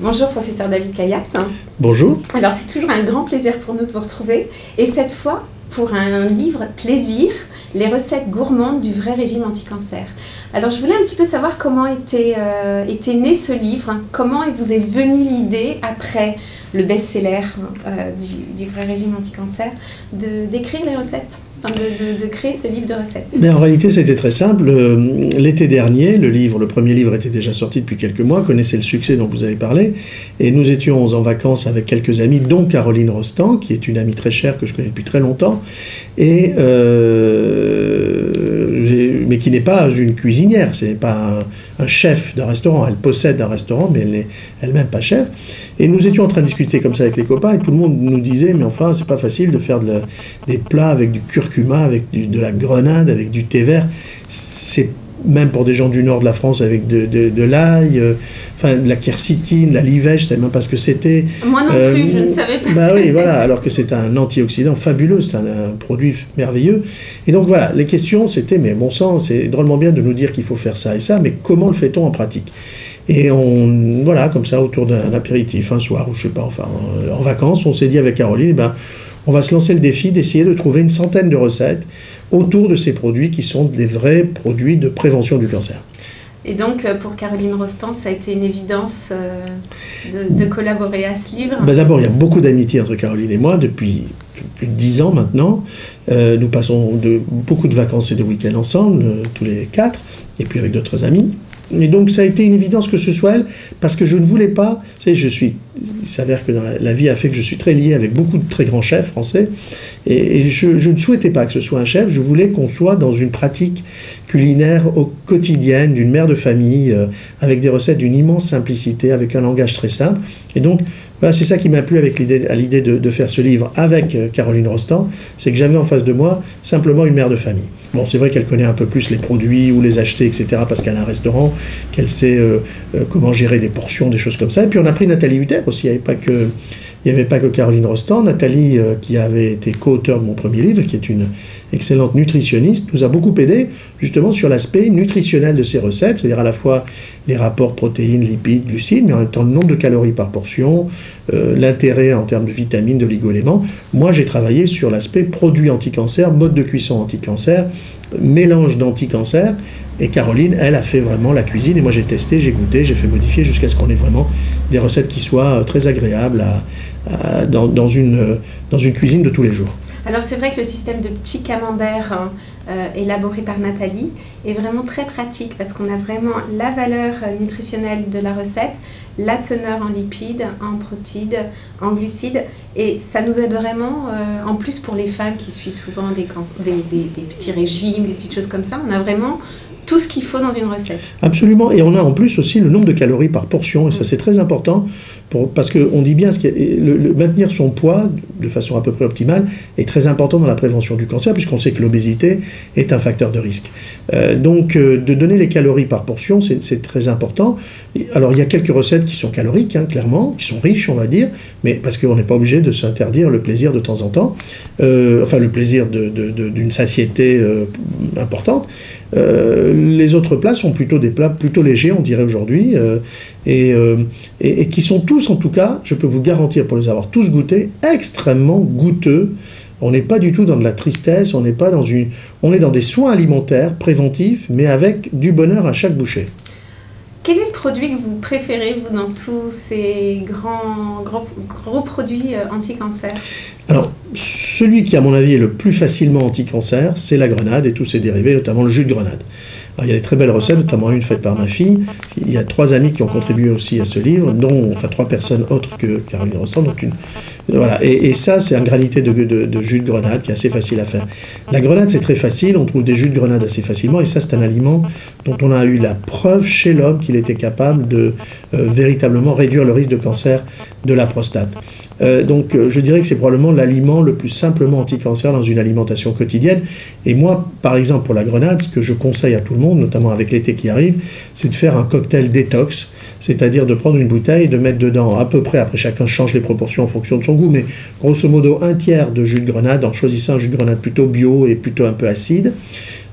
Bonjour professeur David Kayat. Bonjour. Alors c'est toujours un grand plaisir pour nous de vous retrouver et cette fois pour un livre plaisir, les recettes gourmandes du vrai régime anti-cancer. Alors je voulais un petit peu savoir comment était né ce livre, comment vous est venue l'idée après le best-seller du vrai régime anti-cancer d'écrire les recettes. Enfin, de créer ce livre de recettes. Mais en réalité, c'était très simple. L'été dernier, le premier livre était déjà sorti depuis quelques mois, connaissait le succès dont vous avez parlé, et nous étions en vacances avec quelques amis, dont Caroline Rostand, qui est une amie très chère que je connais depuis très longtemps, mais qui n'est pas une cuisinière, ce n'est pas un chef d'un restaurant. Elle possède un restaurant, mais elle n'est elle-même pas chef. Et nous étions en train de discuter comme ça avec les copains, et tout le monde nous disait, mais enfin, c'est pas facile de faire des plats avec du curcuma, avec de la grenade, avec du thé vert. C'est même pour des gens du nord de la France avec de l'ail, de la quercétine, la livèche, je ne savais même pas ce que c'était. Moi non plus, je ne savais pas. Bah oui, voilà, alors que c'est un antioxydant fabuleux, c'est un produit merveilleux. Et donc voilà, les questions c'était, mais bon sang, c'est drôlement bien de nous dire qu'il faut faire ça et ça, mais comment le fait-on en pratique ? Et voilà, comme ça, autour d'un apéritif, un soir, ou je sais pas, en vacances, on s'est dit avec Caroline, on va se lancer le défi d'essayer de trouver une centaine de recettes autour de ces produits qui sont des vrais produits de prévention du cancer. Et donc, pour Caroline Rostand, ça a été une évidence de collaborer à ce livre. D'abord, il y a beaucoup d'amitié entre Caroline et moi depuis plus de 10 ans maintenant. Nous passons beaucoup de vacances et de week-ends ensemble, tous les 4, et puis avec d'autres amis. Et donc ça a été une évidence que ce soit elle, parce que je ne voulais pas, vous savez, il s'avère que la vie a fait que je suis très lié avec beaucoup de très grands chefs français, et je ne souhaitais pas que ce soit un chef, je voulais qu'on soit dans une pratique culinaire au quotidien, d'une mère de famille, avec des recettes d'une immense simplicité, avec un langage très simple, et donc voilà, c'est ça qui m'a plu à l'idée de faire ce livre avec Caroline Rostand, c'est que j'avais en face de moi simplement une mère de famille. Bon, c'est vrai qu'elle connaît un peu plus les produits, où les acheter, etc., parce qu'elle a un restaurant, qu'elle sait comment gérer des portions, des choses comme ça. Et puis on a pris Nathalie Hutter aussi, il n'y avait pas que Caroline Rostand. Nathalie, qui avait été co-auteure de mon premier livre, qui est une excellente nutritionniste, nous a beaucoup aidé justement sur l'aspect nutritionnel de ces recettes, c'est-à-dire à la fois les rapports protéines, lipides, glucides, mais en même temps le nombre de calories par portion, l'intérêt en termes de vitamines, d'oligo-éléments. Moi, j'ai travaillé sur l'aspect produits anti-cancer, mode de cuisson anti-cancer, mélange d'anti-cancer, et Caroline, elle, a fait vraiment la cuisine, et moi j'ai testé, j'ai goûté, j'ai fait modifier jusqu'à ce qu'on ait vraiment des recettes qui soient très agréables dans une cuisine de tous les jours. Alors c'est vrai que le système de petits camemberts élaboré par Nathalie est vraiment très pratique parce qu'on a vraiment la valeur nutritionnelle de la recette, la teneur en lipides, en protides, en glucides, et ça nous aide vraiment, en plus pour les femmes qui suivent souvent des petits régimes, des petites choses comme ça, on a vraiment tout ce qu'il faut dans une recette. Absolument, et on a en plus aussi le nombre de calories par portion, et ça c'est très important, parce qu'on dit bien que maintenir son poids de façon à peu près optimale est très important dans la prévention du cancer, puisqu'on sait que l'obésité est un facteur de risque. Donc de donner les calories par portion, c'est très important. Alors il y a quelques recettes qui sont caloriques, clairement, qui sont riches, on va dire, mais parce qu'on n'est pas obligé de s'interdire le plaisir de temps en temps, le plaisir d'une satiété importante. Les autres plats sont plutôt des plats plutôt légers, on dirait aujourd'hui, et qui sont tous, en tout cas, je peux vous garantir pour les avoir tous goûtés, extrêmement goûteux. On n'est pas du tout dans de la tristesse, on est dans des soins alimentaires préventifs, mais avec du bonheur à chaque bouchée. Quel est le produit que vous préférez, vous, dans tous ces gros produits anti-cancer ? Alors, celui qui, à mon avis, est le plus facilement anti-cancer, c'est la grenade et tous ses dérivés, notamment le jus de grenade. Alors, il y a des très belles recettes, notamment une faite par ma fille. Il y a 3 amis qui ont contribué aussi à ce livre, dont 3 personnes autres que Caroline Rostand. Donc voilà. Et ça, c'est un granité de jus de grenade qui est assez facile à faire. La grenade, c'est très facile, on trouve des jus de grenade assez facilement, et ça, c'est un aliment dont on a eu la preuve chez l'homme qu'il était capable de véritablement réduire le risque de cancer de la prostate. Donc je dirais que c'est probablement l'aliment le plus simplement anti-cancer dans une alimentation quotidienne. Et moi, par exemple, pour la grenade, ce que je conseille à tout le monde, notamment avec l'été qui arrive, c'est de faire un cocktail détox, c'est-à-dire de prendre une bouteille et de mettre dedans à peu près, après chacun change les proportions en fonction de son goût, mais grosso modo 1 tiers de jus de grenade, en choisissant un jus de grenade plutôt bio et plutôt un peu acide,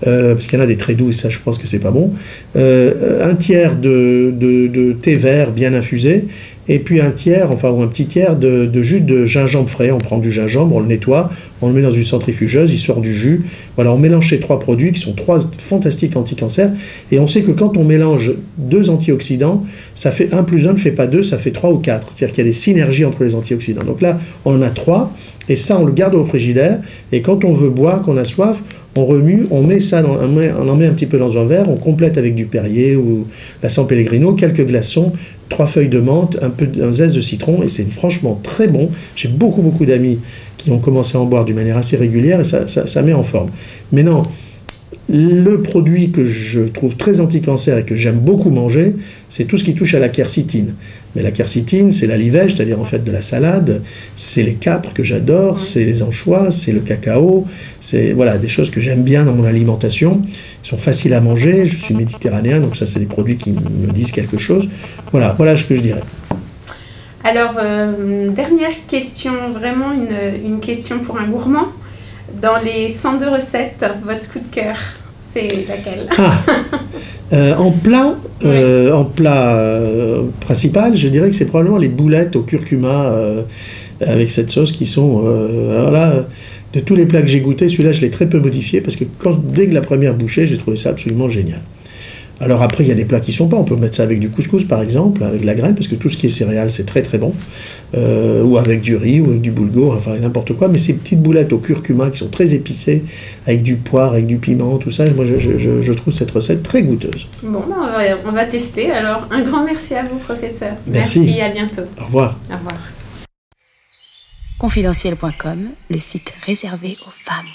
parce qu'il y en a des très doux et ça je pense que c'est pas bon. Un tiers de thé vert bien infusé, et puis un tiers, ou un petit tiers de jus de gingembre frais. On prend du gingembre, on le nettoie, on le met dans une centrifugeuse, il sort du jus. Voilà, on mélange ces 3 produits qui sont 3 fantastiques anti-cancer. Et on sait que quand on mélange 2 antioxydants, ça fait 1 plus 1 ne fait pas 2, ça fait 3 ou 4. C'est-à-dire qu'il y a des synergies entre les antioxydants. Donc là, on en a 3, et ça, on le garde au frigidaire. Et quand on veut boire, qu'on a soif, on remue, on met ça, on en met un petit peu dans un verre, on complète avec du Perrier ou la San Pellegrino, quelques glaçons, 3 feuilles de menthe, un zeste de citron, et c'est franchement très bon. J'ai beaucoup d'amis qui ont commencé à en boire d'une manière assez régulière, et ça met en forme. Maintenant, le produit que je trouve très anti-cancer et que j'aime beaucoup manger, c'est tout ce qui touche à la quercétine. Mais la quercétine, c'est la livèche, c'est-à-dire en fait de la salade, c'est les capres que j'adore, c'est les anchois, c'est le cacao, c'est voilà, des choses que j'aime bien dans mon alimentation. Ils sont faciles à manger, je suis méditerranéen, donc ça c'est des produits qui me disent quelque chose. Voilà ce que je dirais. Alors, dernière question, vraiment une question pour un gourmand. Dans les 102 recettes, votre coup de cœur, c'est laquelle? En plat principal, je dirais que c'est probablement les boulettes au curcuma avec cette sauce qui sont... alors là, de tous les plats que j'ai goûtés, celui-là je l'ai très peu modifié parce que dès que la première bouchée, j'ai trouvé ça absolument génial. Alors après, il y a des plats qui sont pas. On peut mettre ça avec du couscous, par exemple, avec de la graine, parce que tout ce qui est céréales, c'est très bon. Ou avec du riz, ou avec du boulgour, enfin n'importe quoi. Mais ces petites boulettes au curcuma qui sont très épicées, avec du poivre, avec du piment, tout ça, moi je trouve cette recette très goûteuse. Bon, on va tester. Alors, un grand merci à vous, professeur. Merci, à bientôt. Au revoir. Au revoir. Confidentiel.com, le site réservé aux femmes.